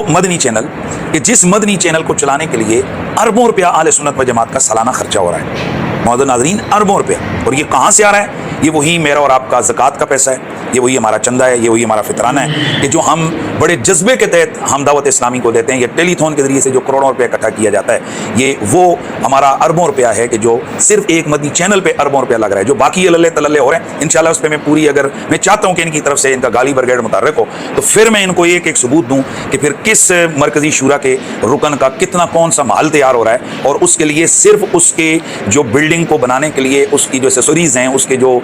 Madani channel कि जिस Madani channel को चलाने के लिए अरबों रुपया आले सुन्नत व जमात का सालाना खर्चा हो रहा है। मौजूद नाज़रीन, अरबों रुपया। और ये कहाँ से आ रहा है? ये वही मेरा और आपका ज़कात का पैसा है, ये वही हमारा चंदा है, ये वही हमारा फितराना है कि जो हम बड़े जज्बे के तहत हम दावत इस्लामी को देते हैं। ये टेलीथॉन के ज़रिए से जो करोड़ों रुपया इकट्ठा किया जाता है, ये वो हमारा अरबों रुपया है कि जो सिर्फ एक मदनी चैनल पे अरबों रुपया लग रहा है। जो बाकी अल्ले तल्ले हो रहे हैं, इंशाल्लाह उस पर मैं पूरी, अगर मैं चाहता हूँ कि इनकी तरफ से इनका गाली ब्रिगेड मुतहर्रिक हो, तो फिर मैं इनको एक एक सबूत दूँ कि फिर किस मरकज़ी शूरा के रुकन का कितना कौन सा माल तैयार हो रहा है, और उसके लिए सिर्फ उसके जो बिल्डिंग को बनाने के लिए उसकी जो एसेसरीज़ हैं, उसके जो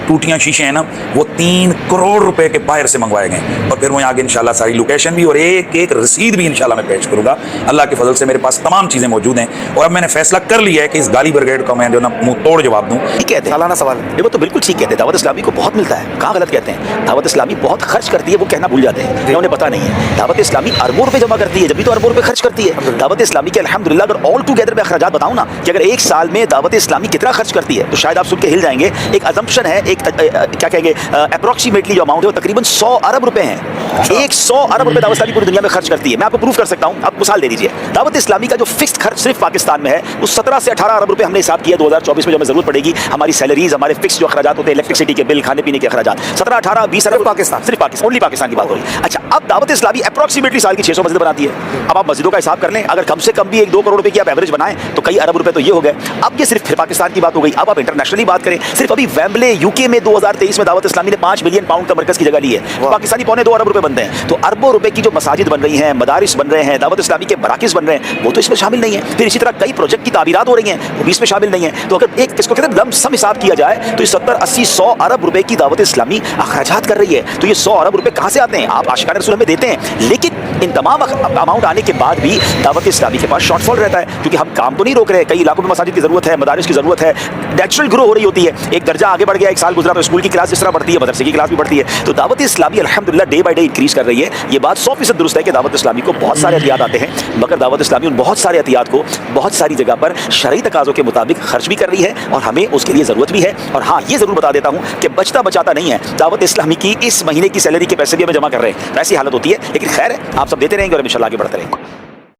टूटियाँ शीशे हैं ना, वो 3 करोड़ रुपए के बाहर से मंगवाए गए। और फिर मैं आगे इंशाल्लाह सारी लोकेशन भी और एक एक रसीद भी इंशाल्लाह मैं पेश करूँगा। अल्लाह के फजल से मेरे पास तमाम चीज़ें मौजूद हैं, और अब मैंने फैसला कर लिया है कि इस गाली ब्रिगेड का मैं जो ना मुंह तोड़ जवाब दूँ। ठीक कहते हैं, सालाना सवाल है वो तो बिल्कुल ठीक कहते हैं। दावत इस्लामी को बहुत मिलता है, कहाँ गलत कहते हैं। दावत इस्लामी बहुत खर्च करती है, वो कहना भूल जाते हैं, उन्हें पता नहीं है। दावत इस्लामी अरबों रुपए जमा करती है, जब भी तो अरबों रुपए खर्च करती है। दावत इस्लामी के अल्हम्दुलिल्लाह अगर ऑल टुगेदर में अखराजात बताऊँ ना कि अगर एक साल में दावत इस्लामी कितना खर्च करती है, तो शायद आप सुन के हिल जाएंगे। एक अजम्पशन है, एक क्या कहेंगे, अप्रोक्सीमेटली जो अमाउंट है वो तकरीबन 100 अरब रुपए हैं। 100 अरब रुपए दावत इस्लामी पूरी दुनिया में खर्च करती है। मैं आपको प्रूफ कर सकता हूँ, आप मिसाल दे दीजिए। दावत इस्लामी का जो फिक्स्ड खर्च सिर्फ पाकिस्तान में है वो 17 से 18 अरब रुपए हमने हिसाब किया 2024 में। जो हमें जरूरत पड़ेगी हमारी सैलरीज, हमारे फिक्स जो अखराजात होते हैं, इलेक्ट्रिसिटी के बिल, खाने पीने के अखराजात, 17, 18, 20 अरब पाकिस्तान, सिर्फ पाकिस्तान, ओनली पाकिस्तान की बात हो रही है। अच्छा, अब दावत इस्लामी अप्रोक्सीमेटली साल की 600 मस्जिद बनाती है। अब आप मस्जिदों का हिसाब कर लें, अगर कम से कम भी 1-2 करोड़ रुपए की आप एवरेज बनाएं तो कई अरब रुपए तो ये हो गए। अब ये सिर्फ पाकिस्तान की बात हो गई। अब आप इंटरनेशनली बात करें, सिर्फ अभी वेम्बले यूके में 2023 में दावत इस्लामी ने 5 मिलियन पाउंड का मरकज की जगह ली है। पाकिस्तानी पौने 2 अरब रुपए बनते हैं। तो अरबों रुपए की जो मसाजिद बन रही हैं, मदारिस बन रहे हैं, दावत इस्लामी के मराकिज बन रहे हैं, वो तो इसमें शामिल नहीं है। फिर इसी तरह कई प्रोजेक्ट की तामीरात हो रही हैं, वो भी इसमें शामिल नहीं है। तो अगर एक इसको कहते हैं लमसम हिसाब किया जाए तो ये 70, 80, 100 अरब रुपए की दावत इस्लामी अखराजात कर रही है। तो ये 100 अरब रुपए कहाँ से आते हैं? आप आशिकाना रसूल हमें देते हैं, लेकिन इन तमाम अमाउंट आने के बाद भी दावत इस्लामी के पास शॉर्टफॉल रहता है, क्योंकि हम काम तो नहीं रोक रहे। कई इलाकों में मसाजिद की जरूरत है, मदारिस की जरूरत है, नेचुरल ग्रो हो रही होती है। एक दर्जा आगे बढ़ गया, एक साल गुजरा तो स्कूल की क्लास जिस तरह बढ़ती है, मदरसे की क्लास भी बढ़ती है। तो दावत इस्लामी अल्हम्दुलिल्लाह डे बाय डे इंक्रीज कर रही है। ये बात 100% दुरुस्त है कि दावत इस्लामी को बहुत सारे एहतियात आते हैं, मगर दावत इस्लामी उन बहुत सारे एहतियात को बहुत सारी जगह पर शरई तकाज़ों के मुताबिक खर्च भी कर रही है, और हमें उसके लिए ज़रूरत भी है। और हाँ, ये ज़रूर बता देता हूँ कि बचता बचाता नहीं है। दावत इस्लामी की इस महीने की सैलरी के पैसे भी हमें जमा कर रहे हैं, ऐसी हालत होती है। लेकिन खैर है, आप सब देते रहेंगे और इंशाल्लाह आगे बढ़ते रहेंगे।